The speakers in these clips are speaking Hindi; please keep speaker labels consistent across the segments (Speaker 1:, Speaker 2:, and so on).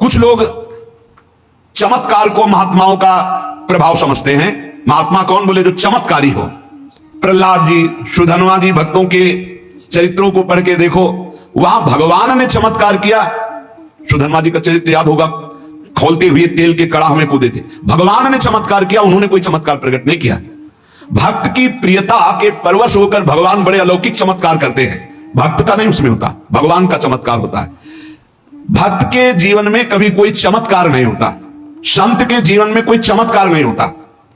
Speaker 1: कुछ लोग चमत्कार को महात्माओं का प्रभाव समझते हैं। महात्मा कौन बोले? जो चमत्कारी हो। प्रहलाद जी, सुधनवा जी, भक्तों के चरित्रों को पढ़ के देखो, वहां भगवान ने चमत्कार किया। सुधनवा जी का चरित्र याद होगा, खोलते हुए तेल के कड़ाह में कूदे थे। भगवान ने चमत्कार किया, उन्होंने कोई चमत्कार प्रकट नहीं किया। भक्त की प्रियता के परवश होकर भगवान बड़े अलौकिक चमत्कार करते हैं। भक्त का नहीं उसमें होता, भगवान का चमत्कार होता है। भक्त के जीवन में कभी कोई चमत्कार नहीं होता, संत के जीवन में कोई चमत्कार नहीं होता।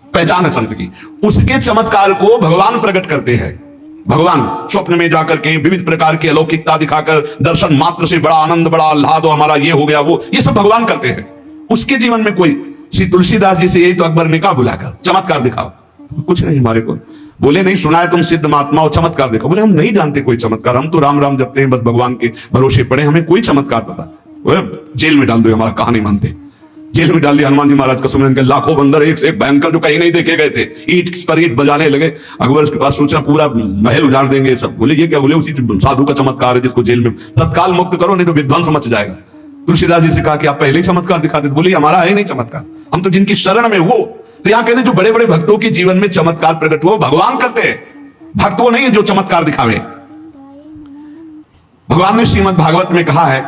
Speaker 1: पहचान है संत की, उसके चमत्कार को भगवान प्रकट करते हैं। भगवान स्वप्न में जाकर के विविध प्रकार की अलौकिकता दिखाकर दर्शन मात्र से बड़ा आनंद, बड़ा आह्लाद, हमारा ये हो गया, वो ये सब भगवान करते हैं। उसके जीवन में कोई, श्री तुलसीदास जी से यही तो अकबर ने कहा बुलाकर, चमत्कार दिखाओ। कुछ नहीं हमारे को बोले, नहीं सुना है तुम सिद्ध महात्मा हो, चमत्कार दिखाओ। बोले हम नहीं जानते कोई चमत्कार, हम तो राम राम जपते हैं, बस भगवान के भरोसे पड़े, हमें कोई चमत्कार पता। जेल में डाल दो, हमारा कहा नहीं मानते। जेल में डाल दिया। हनुमान जी महाराज का सुमरन के लाखों बंदर एक से एक भयंकर जो कहीं नहीं देखे गए थे, ईट पर ईट बजाने लगे। अकबर उसके पास सोचा पूरा महल उजाड़ देंगे सब। बोले ये क्या? बोले उसी साधु का चमत्कार है जिसको जेल में तत्काल मुक्त करो, नहीं तो विध्वंस मच जाएगा। तुलसीदास जी से कहा कि आप पहले ही चमत्कार दिखा देते। बोले हमारा है नहीं चमत्कार, हम तो जिनकी शरण में वो। तो यहां कहते जो बड़े बड़े भक्तों के जीवन में चमत्कार प्रकट हुआ, भगवान करते हैं, भक्त वो नहीं है जो चमत्कार दिखावे। भगवान ने श्रीमद् भागवत में कहा है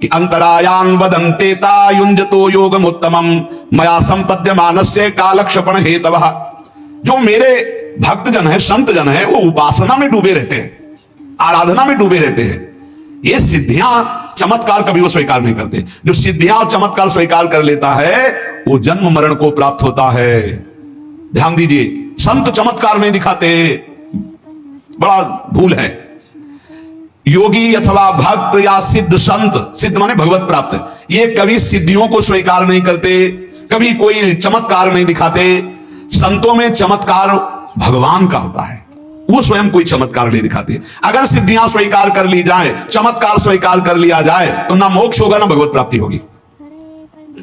Speaker 1: कि अंतरायान वदन्ते युंजतो योगमुत्तमम मया संपद्यमानस्य कालक्षेपण हेतवः। जो मेरे भक्त जन है, संत जन है, वो उपासना में डूबे रहते हैं, आराधना में डूबे रहते हैं। ये सिद्धियां चमत्कार कभी वो स्वीकार नहीं करते। जो सिद्धियां और चमत्कार स्वीकार कर लेता है वो जन्म मरण को प्राप्त होता है। ध्यान दीजिए, संत चमत्कार नहीं दिखाते, बड़ा भूल है। योगी अथवा भक्त या सिद्ध संत, सिद्ध माने भगवत प्राप्त, ये कभी सिद्धियों को स्वीकार नहीं करते, कभी कोई चमत्कार नहीं दिखाते। संतों में चमत्कार भगवान का होता है, वो स्वयं कोई चमत्कार नहीं दिखाते। अगर सिद्धियां स्वीकार कर ली जाए, चमत्कार स्वीकार कर लिया जाए, तो ना मोक्ष होगा ना भगवत प्राप्ति होगी।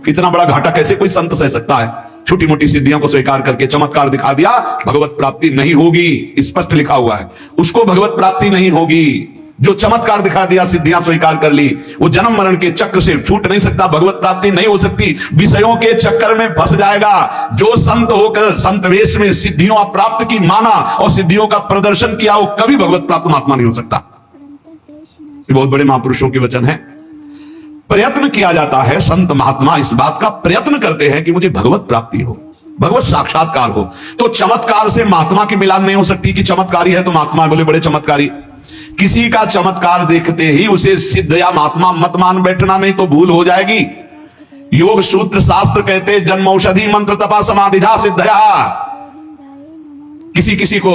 Speaker 1: कितना बड़ा घाटा कैसे कोई संत सह सकता है? छोटी मोटी सिद्धियों को स्वीकार करके चमत्कार दिखा दिया, भगवत प्राप्ति नहीं होगी, स्पष्ट लिखा हुआ है, उसको भगवत प्राप्ति नहीं होगी। जो चमत्कार दिखा दिया, सिद्धियां स्वीकार कर ली, वो जन्म मरण के चक्र से छूट नहीं सकता, भगवत प्राप्ति नहीं हो सकती, विषयों के चक्कर में फंस जाएगा। जो संत होकर संत वेश में सिद्धियों प्राप्त की माना और सिद्धियों का प्रदर्शन किया, वो कभी भगवत प्राप्त महात्मा नहीं हो सकता। ये बहुत बड़े महापुरुषों के वचन है। प्रयत्न किया जाता है, संत महात्मा इस बात का प्रयत्न करते हैं कि मुझे भगवत प्राप्ति हो, भगवत साक्षात्कार हो। तो चमत्कार से महात्मा की मिलान नहीं हो सकती कि चमत्कारी है तो महात्मा बोले बड़े चमत्कारी। किसी का चमत्कार देखते ही उसे सिद्ध या महात्मा मत मान बैठना, नहीं तो भूल हो जाएगी। योग सूत्र शास्त्र कहते जन्म औषधि मंत्र तपा समाधिजा सिद्धया। किसी किसी को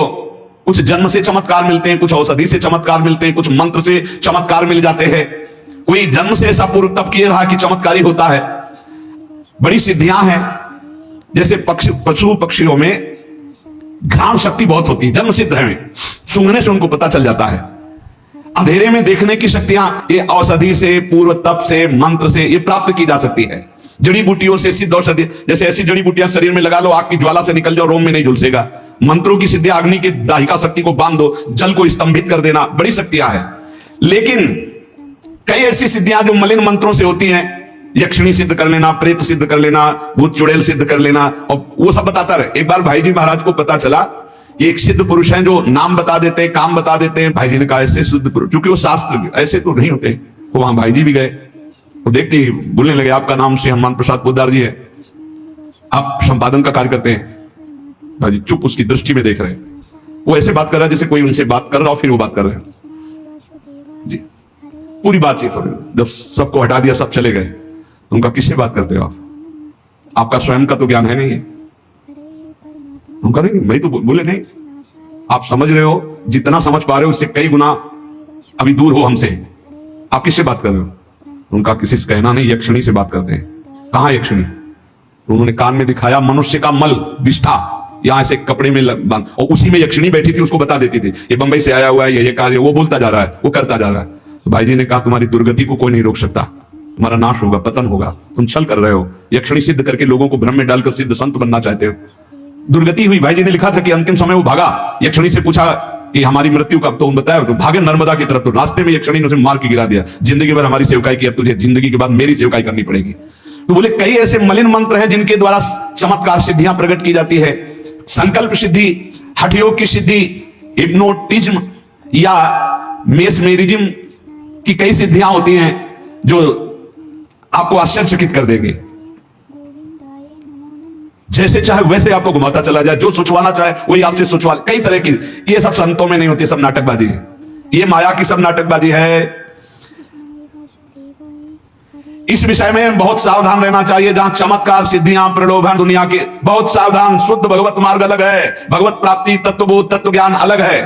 Speaker 1: कुछ जन्म से चमत्कार मिलते हैं, कुछ औषधि से चमत्कार मिलते हैं, कुछ मंत्र से चमत्कार मिल जाते हैं। कोई जन्म से ऐसा पूर्व तप किए रहा कि चमत्कारी होता है। बड़ी सिद्धियां हैं, जैसे पशु पक्षियों में घ्राण शक्ति बहुत होती है, जन्म सिद्ध है, सूंघने से उनको पता चल जाता है। अंधेरे में देखने की शक्तियां ये औषधि से, पूर्व तप से, मंत्र से ये प्राप्त की जा सकती है। जड़ी बूटियों से सिद्ध औषधि, जैसे ऐसी जड़ी बूटियां शरीर में लगा लो, आग की ज्वाला से निकल जाओ, रोम में नहीं झुलसेगा। मंत्रों की सिद्धि, अग्नि की दाहिका शक्ति को बांध दो, जल को स्तंभित कर देना, बड़ी शक्तियां हैं। लेकिन कई ऐसी सिद्धियां जो मलिन मंत्रों से होती हैं, यक्षिणी सिद्ध कर लेना, प्रेत सिद्ध कर लेना, भूत चुड़ैल सिद्ध कर लेना, और वो सब बताता रहे। एक बार भाई जी महाराज को पता चला एक सिद्ध पुरुष हैं जो नाम बता देते हैं, काम बता देते हैं। भाई जी ने कहा ऐसे सिद्ध पुरुष, क्योंकि वो शास्त्र ऐसे तो नहीं होते। तो वहां भाई जी भी गए, वो देखते ही बोलने लगे आपका नाम श्री हनुमान प्रसाद पोद्दार जी है, आप संपादन का कार्य करते हैं। भाई जी चुप उसकी दृष्टि में देख रहे हैं। वो ऐसे बात कर रहा है जैसे कोई उनसे बात कर रहा हो, फिर वो बात कर रहे हैं जी। पूरी बातचीत हो रही, जब सबको हटा दिया, सब चले गए, उनका किससे बात करते हो आप? आपका स्वयं का तो ज्ञान है नहीं। उनका नहीं, मैं तो बोले नहीं, आप समझ रहे हो, जितना समझ पा रहे हो उससे कई गुना अभी दूर हो हमसे, आप किससे बात कर रहे हो? उनका किसी से कहना नहीं, यक्षिणी से बात करते हैं। कहां यक्षिणी? तो उन्होंने कान में दिखाया, मनुष्य का मल विष्ठा यहां ऐसे कपड़े में बांध, और उसी में यक्षिणी बैठी थी, उसको बता देती थी ये बंबई से आया हुआ है, ये कार्य, वो बोलता जा रहा है, वो करता जा रहा है। तो भाई जी ने कहा तुम्हारी दुर्गति को कोई नहीं रोक सकता, तुम्हारा नाश होगा, पतन होगा, तुम छल कर रहे हो, यक्षिणी सिद्ध करके लोगों को भ्रम में डालकर सिद्ध संत बनना चाहते हो। दुर्गति हुई। भाई जी ने लिखा था कि अंतिम समय वो भागा, यक्षिणी से पूछा कि हमारी मृत्यु का तो बताया, तो भागे नर्मदा की तरफ, तो रास्ते में एक क्षण उसे मार के गिरा दिया, जिंदगी भर हमारी सेवकाई की, अब तुझे जिंदगी के बाद मेरी सेवकाई करनी पड़ेगी। तो बोले कई ऐसे मलिन मंत्र हैं जिनके द्वारा चमत्कार सिद्धियां प्रकट की जाती है। संकल्प सिद्धि, हठयोग की सिद्धि, हिप्नोटिज्म या मेसमेरिज्म की कई सिद्धियां होती हैं जो आपको आश्चर्यचकित कर देंगे। जैसे चाहे वैसे आपको घुमाता चला जाए, जो सोचवाना चाहे वही आपसे सोचवा, कई तरह की। ये सब संतों में नहीं होती, सब नाटकबाजी है, ये माया की सब नाटकबाजी है। इस विषय में बहुत सावधान रहना चाहिए। जहां चमत्कार, सिद्धियां, प्रलोभन दुनिया के, बहुत सावधान। शुद्ध भगवत मार्ग अलग है, भगवत प्राप्ति, तत्वबोध, तत्व ज्ञान अलग है।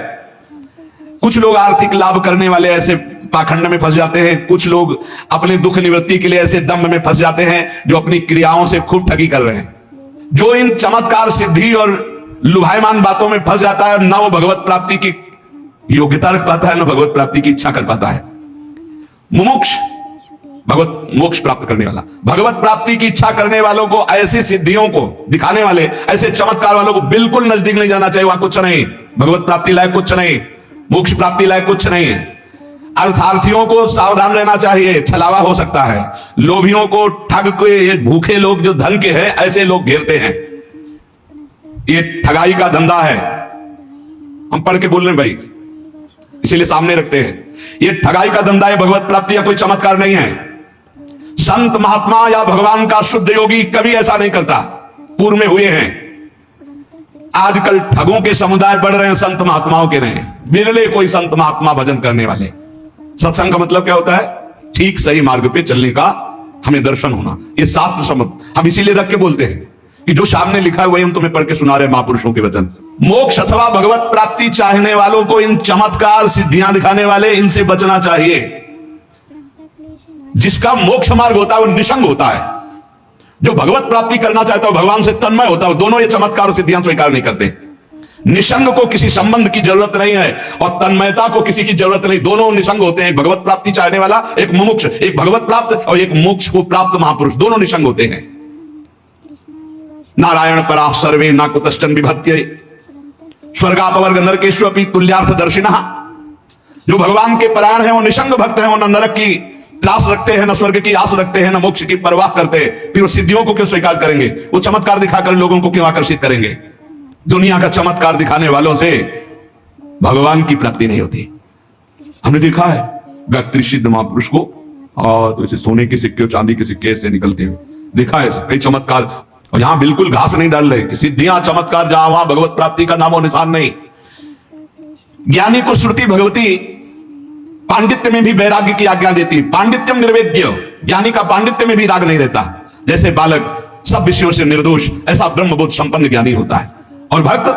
Speaker 1: कुछ लोग आर्थिक लाभ करने वाले ऐसे पाखंड में फंस जाते हैं, कुछ लोग अपने दुख निवृत्ति के लिए ऐसे दम्भ में फंस जाते हैं जो अपनी क्रियाओं से खूब ठगी कर रहे हैं। जो इन चमत्कार, सिद्धि और लुभायमान बातों में फंस जाता है, ना वो भगवत प्राप्ति की योग्यता रख पाता है, ना भगवत प्राप्ति की इच्छा कर पाता है। मुमुक्ष, भगवत मोक्ष प्राप्त करने वाला, भगवत प्राप्ति की इच्छा करने वालों को ऐसी सिद्धियों को दिखाने वाले, ऐसे चमत्कार वालों को बिल्कुल नजदीक नहीं जाना चाहिए। वहां कुछ नहीं, भगवत प्राप्ति लायक कुछ नहीं, मोक्ष प्राप्ति लायक कुछ नहीं है। अर्थार्थियों को सावधान रहना चाहिए, छलावा हो सकता है। लोभियों को, ठग के, ये भूखे लोग जो धन के हैं, ऐसे लोग घेरते हैं। ये ठगाई का धंधा है। हम पढ़ के बोल रहे हैं भाई, इसीलिए सामने रखते हैं। ये ठगाई का धंधा है, भगवत प्राप्ति या कोई चमत्कार नहीं है। संत महात्मा या भगवान का शुद्ध योगी कभी ऐसा नहीं करता, पूर्व में हुए हैं। आजकल ठगों के समुदाय बढ़ रहे हैं, संत महात्माओं के नहीं। बिरले कोई संत महात्मा भजन करने वाले। सत्संग का मतलब क्या होता है? ठीक सही मार्ग पे चलने का हमें दर्शन होना, ये शास्त्र सम्मत। हम इसीलिए रख के बोलते हैं कि जो सामने लिखा है वही हम तुम्हें पढ़ के सुना रहे हैं, महापुरुषों के वचन। मोक्ष अथवा भगवत प्राप्ति चाहने वालों को इन चमत्कार, सिद्धियां दिखाने वाले, इनसे बचना चाहिए। जिसका मोक्ष मार्ग होता है वो निसंग होता है। जो भगवत प्राप्ति करना चाहता है भगवान से तन्मय होता है, दोनों ये चमत्कार और सिद्धियां स्वीकार नहीं करते। निसंग को किसी संबंध की जरूरत नहीं है और तन्मयता को किसी की जरूरत नहीं, दोनों निसंग होते हैं। भगवत प्राप्ति चाहने वाला एक मुमुक्ष, एक भगवत प्राप्त और एक मोक्ष को प्राप्त महापुरुष, दोनों निसंग होते हैं। नारायण परा सर्वे ना कुतश्चन विभत्य स्वर्गापवर्ग नरकेष्वपि तुल्यार्थ दर्शिना। जो भगवान के परायण है वो निसंग भक्त है, वो न नरक की त्रास रखते हैं, न स्वर्ग की आस रखते हैं, न मोक्ष की परवाह करते। फिर वो सिद्धियों को क्यों स्वीकार करेंगे? वो चमत्कार दिखाकर लोगों को क्यों आकर्षित करेंगे? दुनिया का चमत्कार दिखाने वालों से भगवान की प्राप्ति नहीं होती। हमने देखा है गायत्री सिद्ध महापुरुष को, और तो इसे सोने के सिक्के, चांदी के सिक्के से निकलते हुए देखा है कई चमत्कार। और यहां बिल्कुल घास नहीं डाल रहे कि सिद्धियां, चमत्कार जहां वहां भगवत प्राप्ति का नामो निशान नहीं। ज्ञानी को श्रुति भगवती पांडित्य में भी वैराग्य की आज्ञा देती। पांडित्यम निर्वेद्य, ज्ञानी का पांडित्य में भी राग नहीं रहता। जैसे बालक सब विषयों से निर्दोष, ऐसा ब्रह्मबोध संपन्न ज्ञानी होता है। और भक्त,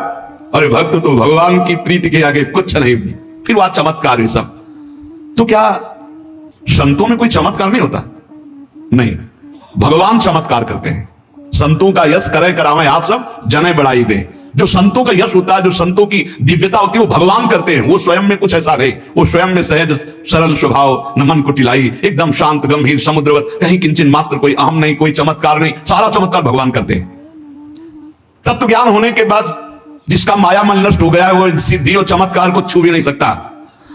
Speaker 1: अरे भक्त तो भगवान की प्रीति के आगे कुछ नहीं, फिर वह चमत्कार ये सब। तो क्या संतों में कोई चमत्कार नहीं होता? नहीं, भगवान चमत्कार करते हैं। संतों का यश करे करावे आप सब जने बढ़ाई दे। जो संतों का यश होता है, जो संतों की दिव्यता होती है, वो भगवान करते हैं। वो स्वयं में कुछ ऐसा नहीं, वो स्वयं में सहज सरल स्वभाव, न मन को टिलाई, एकदम शांत गंभीर समुद्रवत, कहीं किंचन मात्र कोई अहम नहीं, कोई चमत्कार नहीं, सारा चमत्कार भगवान करते हैं। तत्व ज्ञान होने के बाद जिसका माया मन नष्ट हो गया है, वो सिद्धि और चमत्कार को छू भी नहीं सकता।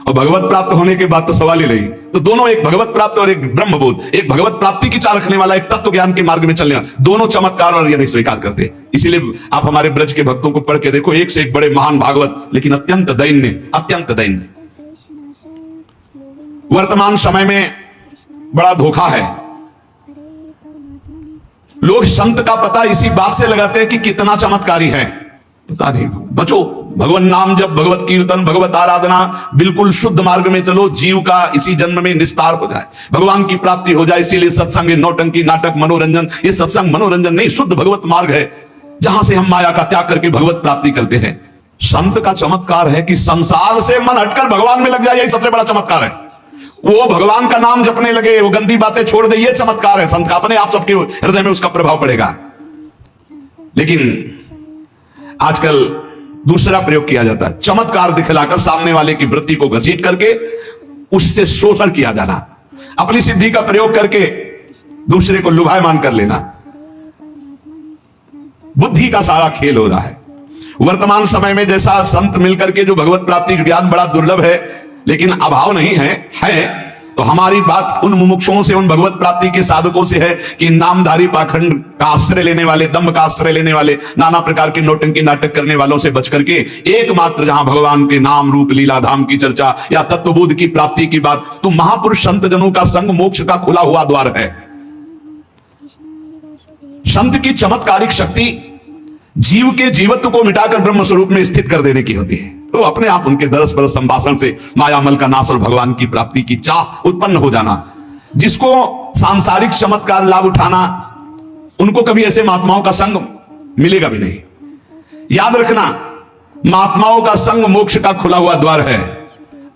Speaker 1: और भगवत प्राप्त होने के बाद तो सवाल ही नहीं। तो दोनों, एक भगवत प्राप्त और एक ब्रह्मबोध, एक भगवत प्राप्ति की चाह रखने वाला, एक तत्व ज्ञान के मार्ग में चलने वाला, दोनों चमत्कार और ये नहीं स्वीकार करते। इसीलिए आप हमारे ब्रज के भक्तों को पढ़ के देखो, एक से एक बड़े महान भागवत, लेकिन अत्यंत दैन्य, अत्यंत दैन्य। वर्तमान समय में बड़ा धोखा है। लोग संत का पता इसी बात से लगाते हैं कि कितना चमत्कारी है। पता नहीं, बचो। भगवान नाम जब, भगवत कीर्तन, भगवत आराधना, बिल्कुल शुद्ध मार्ग में चलो, जीव का इसी जन्म में निस्तार हो जाए, भगवान की प्राप्ति हो जाए। इसीलिए सत्संग, नौटंकी, नाटक, मनोरंजन, ये सत्संग मनोरंजन नहीं, शुद्ध भगवत मार्ग है, जहां से हम माया का त्याग करके भगवत प्राप्ति करते हैं। संत का चमत्कार है कि संसार से मन हटकर भगवान में लग जाए, यही सबसे बड़ा चमत्कार है। वो भगवान का नाम जपने लगे, वो गंदी बातें छोड़ दे, ये चमत्कार है संत का। अपने आप सबके हृदय में उसका प्रभाव पड़ेगा। लेकिन आजकल दूसरा प्रयोग किया जाता है, चमत्कार दिखलाकर सामने वाले की वृत्ति को घसीट करके उससे शोषण किया जाना, अपनी सिद्धि का प्रयोग करके दूसरे को लुभायमान कर लेना। बुद्धि का सारा खेल हो रहा है। वर्तमान समय में जैसा संत मिलकर के जो भगवत प्राप्ति ज्ञान बड़ा दुर्लभ है, लेकिन अभाव नहीं है तो हमारी बात उन मुमुक्षुओं से, उन भगवत प्राप्ति के साधकों से है कि नामधारी पाखंड का आश्रय लेने वाले, दम्भ का आश्रय लेने वाले, नाना प्रकार के नौटंकी नाटक करने वालों से बच करके एकमात्र जहां भगवान के नाम रूप लीला धाम की चर्चा या तत्वबोध की प्राप्ति की बात, तो महापुरुष संत जनों का संग मोक्ष का खुला हुआ द्वार है। संत की चमत्कारिक शक्ति जीव के जीवत्व को मिटाकर ब्रह्म स्वरूप में स्थित कर देने की होती है। तो अपने आप उनके दरस बरस संभाषण से मायामल का नाश और भगवान की प्राप्ति की चाह उत्पन्न हो जाना। जिसको सांसारिक चमत्कार लाभ उठाना, उनको कभी ऐसे महात्माओं का संग मिलेगा भी नहीं। याद रखना, महात्माओं का संग मोक्ष का खुला हुआ द्वार है।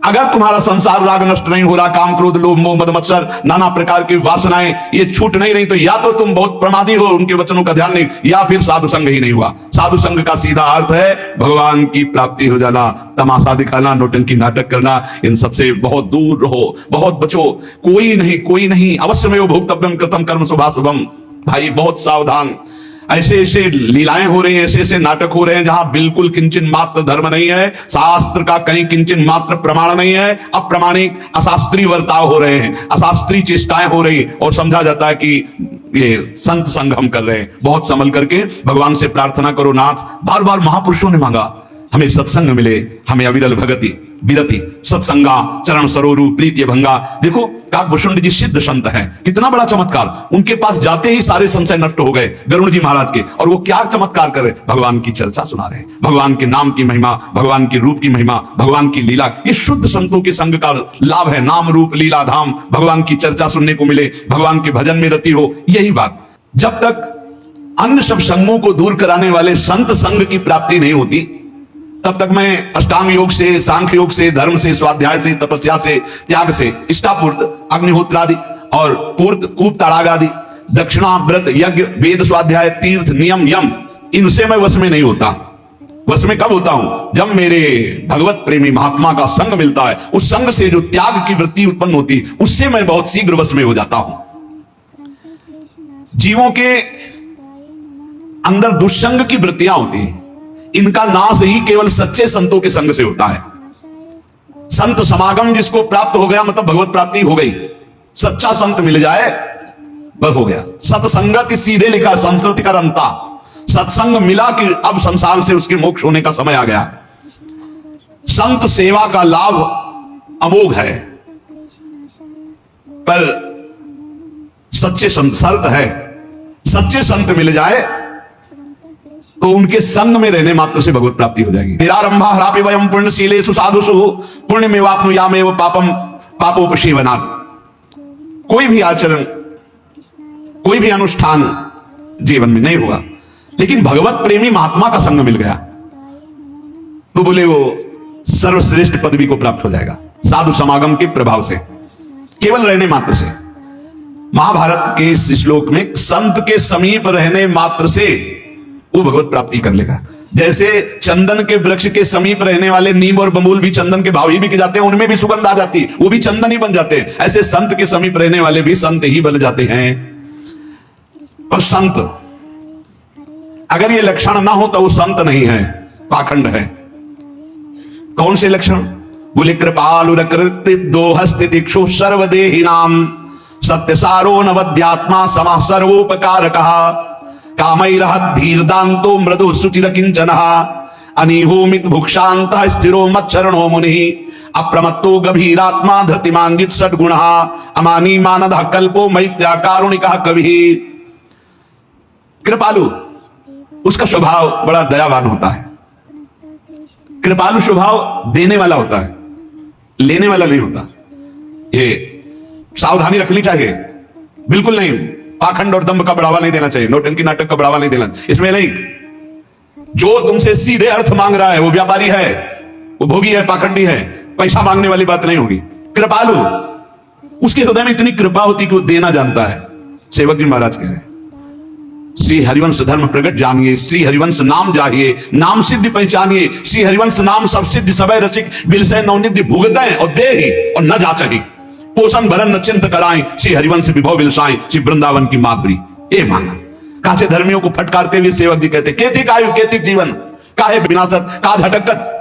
Speaker 1: अगर तुम्हारा संसार राग नष्ट नहीं हो रहा, काम क्रोध लोभ मोह मद मत्सर नाना प्रकार की वासनाएं ये छूट नहीं रही, तो या तो तुम बहुत प्रमादी हो, उनके वचनों का ध्यान नहीं, या फिर साधु संग ही नहीं हुआ। साधु संग का सीधा अर्थ है भगवान की प्राप्ति हो जाना। तमाशा दिखाना, नौटंकी नाटक करना, इन सबसे बहुत दूर रहो, बहुत बचो। कोई नहीं अवश्य में वो भोक्तव्यम कृतम कर्म शुभाशुभम। भाई बहुत सावधान, ऐसे ऐसे लीलाएं हो रही हैं, ऐसे ऐसे नाटक हो रहे हैं जहां बिल्कुल किंचन मात्र धर्म नहीं है, शास्त्र का कहीं किंचन मात्र प्रमाण नहीं है, अप्रमाणिक अशास्त्रीय वर्ताव हो रहे हैं, अशास्त्रीय चेष्टाएं हो रही, और समझा जाता है कि ये संत संग हम कर रहे हैं। बहुत संभल करके भगवान से प्रार्थना करो। नाथ, बार बार महापुरुषों ने मांगा हमें सत्संग मिले, हमें अविरल भगति विरति सत्संगा चरण सरोरु प्रीति भंगा। देखो काकभूषुंड जी सिद्ध संत हैं, कितना बड़ा चमत्कार। उनके पास जाते ही सारे संशय नष्ट हो गए गरुड़ जी महाराज के, और वो क्या चमत्कार कर रहे, भगवान की चर्चा सुना रहे, भगवान के नाम की महिमा, भगवान के रूप की महिमा, भगवान की लीला। ये शुद्ध संतों के संग का लाभ है। नाम रूप लीला धाम, भगवान की चर्चा सुनने को मिले, भगवान के भजन में रति हो, यही बात। जब तक अन्य सब संगों को दूर कराने वाले संत संग की प्राप्ति नहीं होती, तब तक मैं अष्टांग योग से, सांख्य योग से, धर्म से, स्वाध्याय से, तपस्या से, त्याग से, इष्टापूर्त अग्निहोत्र आदि और पूर्त कूप ताड़ाग आदि, दक्षिणा व्रत यज्ञ वेद स्वाध्याय तीर्थ नियम यम, इनसे मैं वश में नहीं होता। वश में कब होता हूं, जब मेरे भगवत प्रेमी महात्मा का संग मिलता है। उस संग से जो त्याग की वृत्ति उत्पन्न होती, उससे मैं बहुत शीघ्र वश में हो जाता हूं। जीवों के अंदर दुष्संग की वृत्तियां होती हैं, इनका नाश ही केवल सच्चे संतों के संग से होता है। संत समागम जिसको प्राप्त हो गया, मतलब भगवत प्राप्ति हो गई। सच्चा संत मिल जाए बस हो गया। सत्संगति सीधे लिखा संस्कृति का रंता, सत्संग मिला कि अब संसार से उसके मोक्ष होने का समय आ गया। संत सेवा का लाभ अमोघ है, पर सच्चे संत शर्त है, सच्चे संत मिल जाए तो उनके संग में रहने मात्र से भगवत प्राप्ति हो जाएगी। निरारंभा हरापि वयम पुण्यशीलेषु साधुषु पुण्यमेवाप्नुयामेव पापम पापोपसेवनात्। कोई भी आचरण, कोई भी अनुष्ठान जीवन में नहीं हुआ, लेकिन भगवत प्रेमी महात्मा का संग मिल गया तो बोले वो सर्वश्रेष्ठ पदवी को प्राप्त हो जाएगा साधु समागम के प्रभाव से, केवल रहने मात्र से। महाभारत के इस श्लोक में संत के समीप रहने मात्र से वो भगवत प्राप्ति कर लेगा। जैसे चंदन के वृक्ष के समीप रहने वाले नीम और बबूल भी चंदन के भाव ही बिक जाते हैं, उनमें भी सुगंध आ जाती, वो भी चंदन ही बन जाते हैं। ऐसे संत के समीप रहने वाले भी संत ही बन जाते हैं। और संत अगर ये लक्षण ना हो तो वो संत नहीं है, पाखंड है। कौन से लक्षण? बोले कृपालु कृत्य दोहस्ति दिक्षु सर्वदेहि नाम सत्य सारो नवद्यात्मा समाः सर्वोपकारकः कामैरहत् धीर्दान्तो मृदु सुचिर किंचनः अनिहोमित भुक्षांत स्थिरो मच्छरणो मुनिः अप्रमत्तो गभीरात्मा धृतिमांगित षड्गुणः अमानी मानदः कल्पो मैत्र्या कारुणिकः कविः। कृपालु, उसका स्वभाव बड़ा दयावान होता है। कृपालु स्वभाव देने वाला होता है, लेने वाला नहीं होता। ये सावधानी रखनी चाहिए, बिल्कुल नहीं। पाखंड और दंभ का बढ़ावा नहीं देना चाहिए, नौटंकी नाटक का बढ़ावा नहीं देना, इसमें नहीं। जो तुमसे सीधे अर्थ मांग रहा है वो व्यापारी है, वो भोगी है, पाखंडी है, पैसा मांगने वाली बात नहीं होगी। कृपालु, उसके हृदय में इतनी कृपा होती कि वो देना जानता है। सेवक जी महाराज कह रहे, श्री हरिवंश धर्म प्रगट जानिए, श्री हरिवंश नाम जाहिए, नाम सिद्धि पहचानिए, श्री हरिवंश नाम सब सिद्धि सबय रसिक बिलसै नवनिधि भुगतै और दे ही और न जाचहि पोषण भरन न चिंत कराएं, श्री हरिवंश विभव बिलसाएं, श्री वृंदावन की माधुरी। ये मांगा। काचे धर्मियों को फटकारते हुए सेवक जी कहते, केतिक आयु केतिक जीवन, काहे विनाशत का झटकत,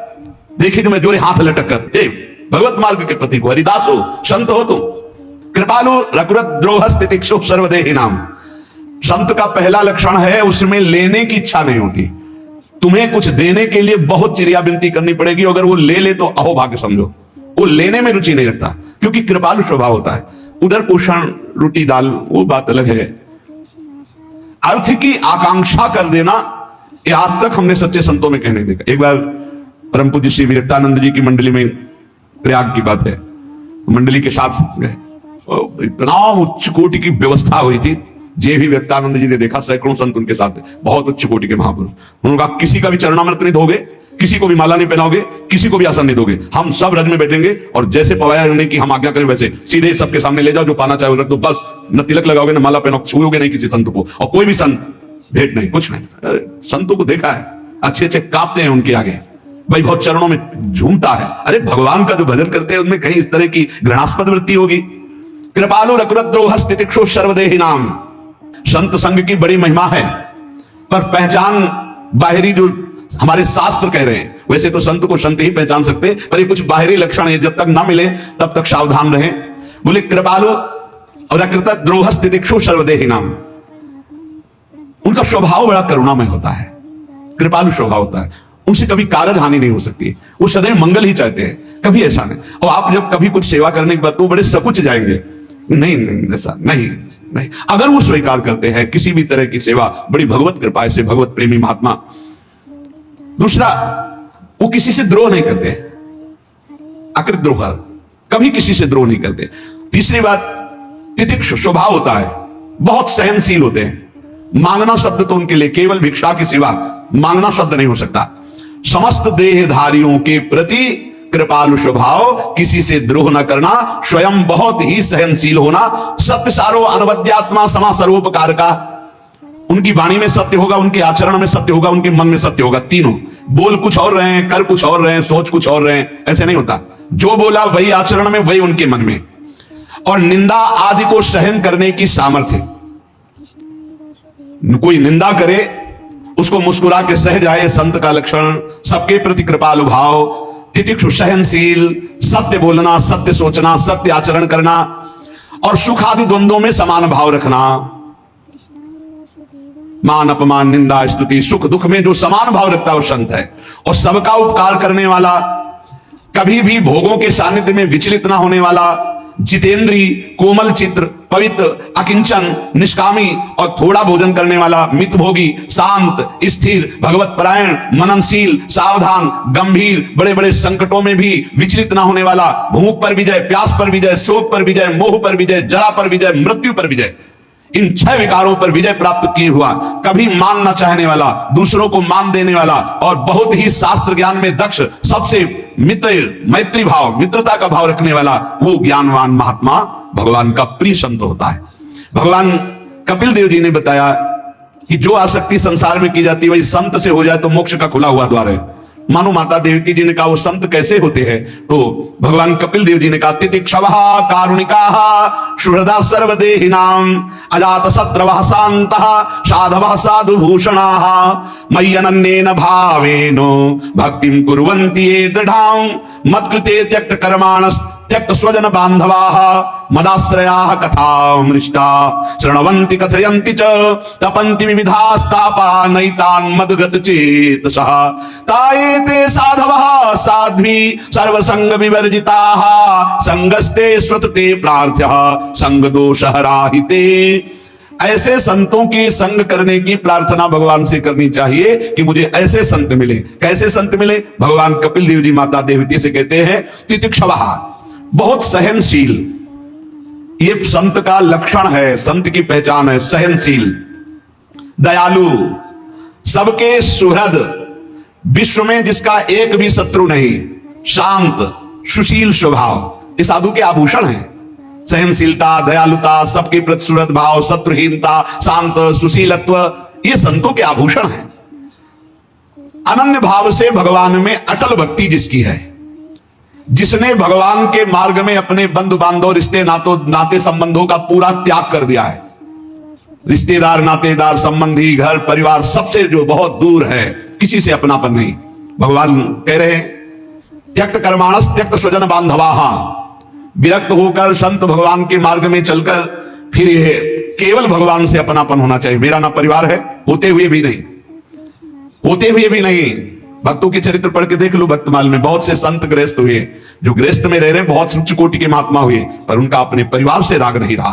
Speaker 1: देखे कि मैं जोरे हाथ लटकत। हे भगवत मार्ग के प्रति को हरिदास हो, संत हो तुम। कृपालु रकुरत द्रोह तितिक्षु सर्वदेही नाम। संत का पहला लक्षण है उसमें लेने की इच्छा नहीं होती। तुम्हें कुछ देने के लिए बहुत चिड़िया विनती करनी पड़ेगी, अगर वो ले ले तो अहोभाग्य समझो। वो लेने में रुचि नहीं रखता क्योंकि कृपालु स्वभाव होता है। उधर पोषण रोटी दाल वो बात अलग है। अर्थ की आकांक्षा कर देना ये आज तक हमने सच्चे संतों में कहने देखा। एक बार परम पूज्य श्री विरक्तानंद जी की मंडली में, प्रयाग की बात है, मंडली के साथ गए, इतना उच्च कोटि की व्यवस्था हुई थी। जे भी विरक्तानंद जी ने देखा, सैकड़ों संत उनके साथ थे, बहुत उच्च कोटि के महापुरुष। उन्होंने कहा किसी का भी चरणामृत नहीं दोगे, किसी को भी माला नहीं पहनाओगे, किसी को भी आसन नहीं दोगे, हम सब रज में बैठेंगे और जैसे पवाया उन्होंने कि हम आज्ञा करें वैसे सीधे सबके सामने ले जाओ, जो पाना चाहे रख दो, बस न तिलक लगाओगे न माला पहनाओगे, छूओगे नहीं किसी संत को, और कोई भी संत भेंट नहीं, कुछ नहीं। संतों को देखा है अच्छे अच्छे कांपते हैं उनके आगे, भाई बहुत चरणों में झूमता है। अरे भगवान का जो भजन करते हैं उनमें कहीं इस तरह की घृणास्पद वृत्ति होगी। कृपालु रकुरत द्रोह तितिक्षु सर्वदेही नाम। संत संघ की बड़ी महिमा है, पर पहचान बाहरी जो हमारे शास्त्र कह रहे हैं, वैसे तो संत को संत ही पहचान सकते, पर ये कुछ बाहरी लक्षण है, जब तक ना मिले तब तक सावधान रहें। बोले कृपालु और अकृत द्रोह तितिक्षु सर्वदेही नाम। उनका स्वभाव बड़ा करुणामय होता है, कृपालु स्वभाव होता है, उनसे कभी कारज हानि नहीं हो सकती, वो सदैव मंगल ही चाहते हैं, कभी ऐसा नहीं। और आप जब कभी कुछ सेवा करने के बाद तो बड़े सकुच जाएंगे, नहीं नहीं ऐसा नहीं नहीं। अगर वो स्वीकार करते हैं किसी भी तरह की सेवा, बड़ी भगवत कृपा से, भगवत प्रेमी महात्मा। दूसरा, वो किसी से द्रोह नहीं करते, अकृत द्रोह, कभी किसी से द्रोह नहीं करते। तीसरी बात, तितिक्षु स्वभाव होता है, बहुत सहनशील होते हैं। मांगना शब्द तो उनके लिए केवल भिक्षा के सिवा मांगना शब्द नहीं हो सकता। समस्त देहधारियों के प्रति कृपालु स्वभाव, किसी से द्रोह न करना, स्वयं बहुत ही सहनशील होना, सत्य सारो अनवद्यात्मा समा सर्वोपकार का। उनकी वाणी में सत्य होगा, उनके आचरण में सत्य होगा, उनके मन में सत्य होगा। तीनों बोल कुछ और रहे हैं, कर कुछ और रहे हैं, सोच कुछ और रहे हैं, ऐसे नहीं होता। जो बोला वही आचरण में, वही उनके मन में। और निंदा आदि को सहन करने की सामर्थ्य, कोई निंदा करे उसको मुस्कुरा के सह जाए, संत का लक्षण। सबके प्रति कृपालु भाव, तितिक्षु सहनशील, सत्य बोलना, सत्य सोचना, सत्य आचरण करना, और सुख आदि द्वंद्वों में समान भाव रखना। मान अपमान निंदा स्तुति, सुख दुख में जो समान भाव रखता है वो संत है। और सबका उपकार करने वाला, कभी भी भोगों के सानिध्य में विचलित ना होने वाला, जितेंद्री, कोमल चित्र, पवित्र, अकिंचन, निष्कामी और थोड़ा भोजन करने वाला, मितभोगी, शांत, स्थिर, भगवत परायण, मननशील, सावधान, गंभीर, बड़े बड़े संकटों में भी विचलित ना होने वाला, भूख पर विजय, प्यास पर विजय, शोक पर विजय, मोह पर विजय, जरा पर विजय, मृत्यु पर विजय, इन 6 विकारों पर विजय प्राप्त किए हुआ, कभी मान न चाहने वाला, दूसरों को मान देने वाला, और बहुत ही शास्त्र ज्ञान में दक्ष, सबसे मैत्री भाव, मित्रता का भाव रखने वाला, वो ज्ञानवान महात्मा भगवान का प्रिय संत होता है। भगवान कपिल देव जी ने बताया कि जो आसक्ति संसार में की जाती है वही संत से हो जाए तो मोक्ष का खुला हुआ द्वार है। मानो माता देवती जी ने कहा वो संत कैसे होते हैं, तो भगवान कपिल देव जी ने कहा तितिक्षवः कारुणिकाः सुहृदा सर्वदेहिनां अजात शत्रवः शान्तः साधवः साधुभूषणाः मयि अनन्येन भावेन भक्तिं कुर्वन्ति ये दृढां मत्कृते त्यक्त कर्माणस् त्यक्त स्वजन बांधवाः मदाश्रयाः कथामृष्टा शृण्वन्ति कथयन्ति च तपन्ति विविधास्तापा नैतान् मद्गत चेतसः तायेते साधवः साध्वी सर्वसंग विवर्जिताः संगस्ते स्वतते प्रार्थ्यः संग दोषहराहिते। ऐसे संतों की संग करने की प्रार्थना भगवान से करनी चाहिए कि मुझे ऐसे संत मिले। कैसे संत मिले? भगवान कपिल देव जी माता देवती से कहते हैं तितिक्षवः, बहुत सहनशील, ये संत का लक्षण है, संत की पहचान है, सहनशील, दयालु, सबके सुहृद, विश्व में जिसका एक भी शत्रु नहीं, शांत, सुशील स्वभाव, ये साधु के आभूषण हैं। सहनशीलता, दयालुता, सबके प्रति सुहृद भाव, शत्रुहीनता, शांत, सुशीलत्व, ये संतों के आभूषण हैं। अनन्य भाव से भगवान में अटल भक्ति जिसकी है, जिसने भगवान के मार्ग में अपने बंधु बांधव, रिश्ते नाते संबंधों का पूरा त्याग कर दिया है, रिश्तेदार, नातेदार, संबंधी, घर परिवार सबसे जो बहुत दूर है, किसी से अपनापन नहीं। भगवान कह रहे हैं त्यक्त कर्माणस त्यक्त स्वजन बांधवाहा, विरक्त होकर संत भगवान के मार्ग में चलकर फिर ये केवल भगवान से अपनापन होना चाहिए। मेरा ना परिवार है, होते हुए भी नहीं, होते हुए भी नहीं। भक्तों के चरित्र पढ़ के देख लो, भक्तमाल में बहुत से संत गृहस्थ हुए, जो गृहस्थ में रह रहे बहुत उच्च कोटि के महात्मा हुए, पर उनका अपने परिवार से राग नहीं रहा।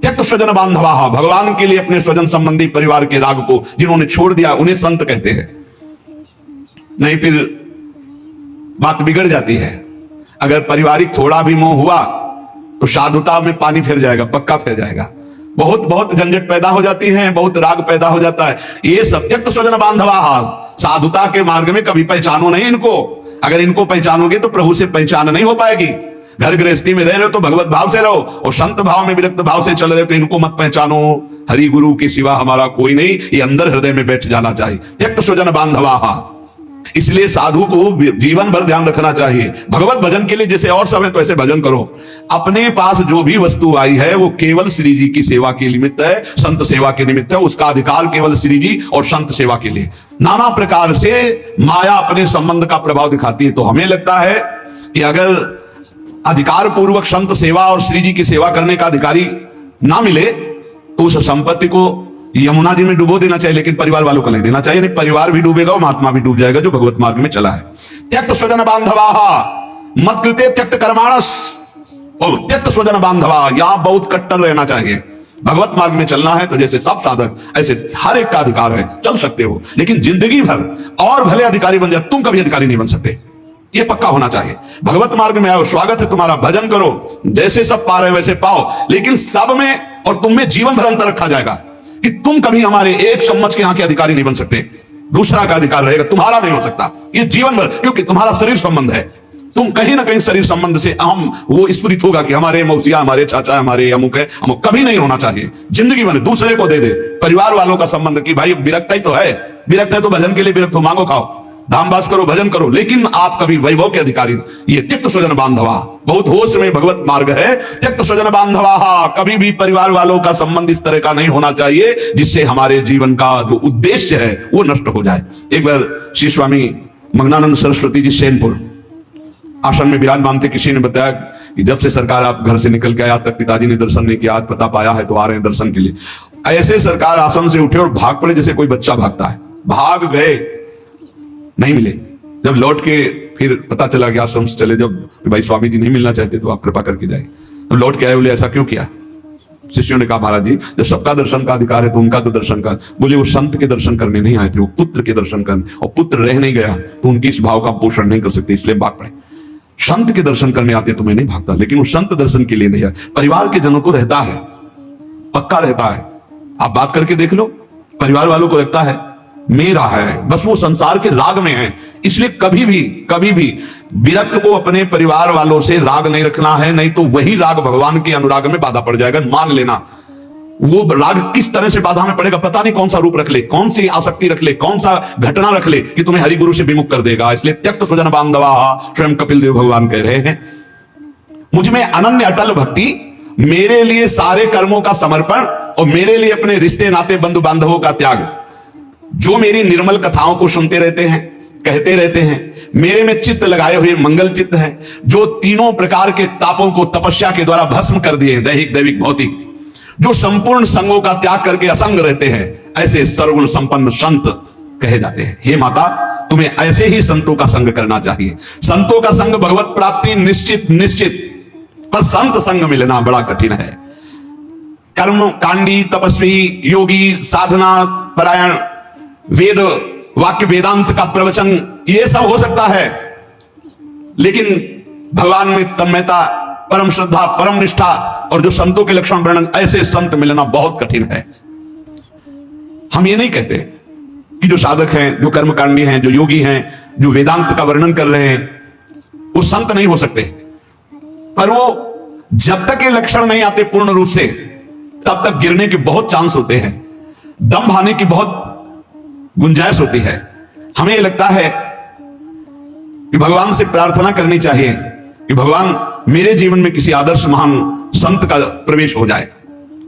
Speaker 1: त्यक्त स्वजन बांधवाहा, भगवान के लिए अपने स्वजन संबंधी परिवार के राग को जिन्होंने छोड़ दिया उन्हें संत कहते हैं। नहीं फिर बात बिगड़ जाती है। अगर पारिवारिक थोड़ा भी मोह हुआ तो साधुता में पानी फिर जाएगा, पक्का फिर जाएगा। बहुत बहुत झंझट पैदा हो जाती है, बहुत राग पैदा हो जाता है। ये सब त्यक्त स्वजन बांधवाहा, साधुता के मार्ग में कभी पहचानो नहीं इनको। अगर इनको पहचानोगे तो प्रभु से पहचान नहीं हो पाएगी। घर गृहस्थी में रह रहे हो तो भगवत भाव से रहो, और संत भाव में विरक्त भाव से चल रहे हो तो इनको मत पहचानो। हरि गुरु के सिवा हमारा कोई नहीं, ये अंदर हृदय में बैठ जाना चाहिए। त्यक्त स्वजन बांधवाहा, इसलिए साधु को जीवन भर ध्यान रखना चाहिए। भगवत भजन के लिए जैसे और सब है तो ऐसे भजन करो। अपने पास जो भी वस्तु आई है वो केवल श्री जी की सेवा के निमित्त है, संत सेवा के निमित्त है। उसका अधिकार केवल श्री जी और संत सेवा के लिए। नाना प्रकार से माया अपने संबंध का प्रभाव दिखाती है। तो हमें लगता है कि अगर अधिकार पूर्वक संत सेवा और श्री जी की सेवा करने का अधिकारी ना मिले तो उस संपत्ति को यमुना जी में डुबो देना चाहिए, लेकिन परिवार वालों को नहीं देना चाहिए। नहीं, परिवार भी डूबेगा और महात्मा भी डूब जाएगा जो भगवत मार्ग में चला है। त्यक्त स्वजन बांधवाहा मत कृते त्यक्त कर्माणस, और त्यक्त स्वजन बांधवा, यहां बहुत कट्टर रहना चाहिए। भगवत मार्ग में चलना है तो जैसे सब साधक ऐसे हर एक का अधिकार है, चल सकते हो, लेकिन जिंदगी भर और भले अधिकारी बन जाए, तुम कभी अधिकारी नहीं बन सकते। ये पक्का होना चाहिए। भगवत मार्ग में आओ, स्वागत है तुम्हारा, भजन करो, जैसे सब पा रहे वैसे पाओ, लेकिन सब में और तुम में जीवन भर अंतर रखा जाएगा कि तुम कभी हमारे एक चम्मच के यहाँ के अधिकारी नहीं बन सकते। दूसरा का अधिकार रहेगा, तुम्हारा नहीं हो सकता। ये जीवन भर, क्योंकि तुम्हारा शरीर संबंध है। तुम कहीं ना कहीं शरीर संबंध से अहम वो स्फुरित होगा कि हमारे मौसिया, हमारे चाचा, हमारे अमुक है, अमुक कभी नहीं होना चाहिए। जिंदगी भर दूसरे को दे दे। परिवार वालों का संबंध कि भाई विरक्त ही तो है, विरक्त है तो भजन के लिए विरक्त हो, मांगो खाओ, धामवास करो, भजन करो, लेकिन आप कभी वैभव के अधिकारी। ये त्यक्त स्वजन बांधवा, बहुत होश में भगवत मार्ग है। त्यक्त स्वजन बांधवा, कभी भी परिवार वालों का संबंध इस तरह का नहीं होना चाहिए जिससे हमारे जीवन का जो उद्देश्य है वो नष्ट हो जाए। एक बार श्री स्वामी मंगनानंद सरस्वती जी सैनपुर आश्रम में विराजमान थे। किसी ने बताया कि जब से सरकार आप घर से निकल के आया तक पिताजी ने दर्शन नहीं किया, आज पता पाया है तो आ रहे हैं दर्शन के लिए। ऐसे सरकार आश्रम से उठे और भाग पड़े जैसे कोई बच्चा भागता है। भाग गए, नहीं मिले। जब लौट के फिर पता चला कि आश्रम से चले, जब भाई स्वामी जी नहीं मिलना चाहते तो आप कृपा करके जाए। तो लौट के आए, बोले ऐसा क्यों किया? शिष्यों ने कहा महाराज जी, जब सबका दर्शन का अधिकार है तो उनका तो दर्शन का। बोले वो संत के दर्शन करने नहीं आए थे, वो पुत्र के दर्शन करने, और पुत्र रह नहीं गया तो उनकी इस भाव का पोषण नहीं कर सकते, इसलिए भाग पड़े। संत के दर्शन करने आते तो मैं नहीं भागता, लेकिन वो संत दर्शन के लिए नहीं आए। परिवार के जनों को रहता है, पक्का रहता है। आप बात करके देख लो, परिवार वालों को लगता है मेरा है, बस वो संसार के राग में है। इसलिए कभी भी विरक्त को अपने परिवार वालों से राग नहीं रखना है, नहीं तो वही राग भगवान के अनुराग में बाधा पड़ जाएगा। मान लेना वो राग किस तरह से बाधा में पड़ेगा, पता नहीं कौन सा रूप रख ले, कौन सी आसक्ति रख ले, कौन सा घटना रख ले कि तुम्हें हरि गुरु से विमुख कर देगा। इसलिए त्यक्त स्वजन बांधवा, स्वयं कपिल देव भगवान कह रहे हैं, मुझ में अनन्य अटल भक्ति, मेरे लिए सारे कर्मों का समर्पण और मेरे लिए अपने रिश्ते नाते बंधु बांधवों का त्याग। जो मेरी निर्मल कथाओं को सुनते रहते हैं, कहते रहते हैं, मेरे में चित्त लगाए हुए मंगल चित्त हैं, जो तीनों प्रकार के तापों को तपस्या के द्वारा भस्म कर दिए, दैहिक दैविक भौतिक, जो संपूर्ण संगों का त्याग करके असंग रहते हैं, ऐसे सर्वगुण संपन्न संत कहे जाते हैं। हे माता, तुम्हें ऐसे ही संतों का संग करना चाहिए। संतों का संग भगवत प्राप्ति निश्चित, पर संत संग मिलना बड़ा कठिन है। कर्म कांडी, तपस्वी, योगी, साधना परायण, वेद वाक्य वेदांत का प्रवचन, ये सब हो सकता है, लेकिन भगवान में तन्मयता, परम श्रद्धा, परम निष्ठा और जो संतों के लक्षण वर्णन, ऐसे संत मिलना बहुत कठिन है। हम ये नहीं कहते कि जो साधक हैं, जो कर्मकांडी हैं, जो योगी हैं, जो वेदांत का वर्णन कर रहे हैं, वो संत नहीं हो सकते, पर वो जब तक ये लक्षण नहीं आते पूर्ण रूप से, तब तक गिरने के बहुत चांस होते हैं, दम भाने की बहुत गुंजाइश होती है। हमें लगता है कि भगवान से प्रार्थना करनी चाहिए कि भगवान मेरे जीवन में किसी आदर्श महान संत का प्रवेश हो जाए।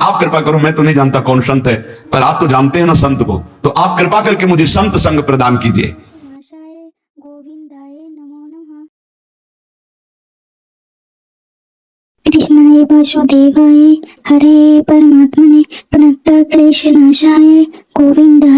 Speaker 1: आप कृपा करो, मैं तो नहीं जानता कौन संत है, पर आप तो जानते हैं ना संत को, तो आप कृपा करके मुझे संत संग प्रदान कीजिए।
Speaker 2: गोविंदाय नमो नमः। कृष्णाय वासुदेवाय हरे परमात्मने प्रणत क्लेश नाशाय गोविंदाय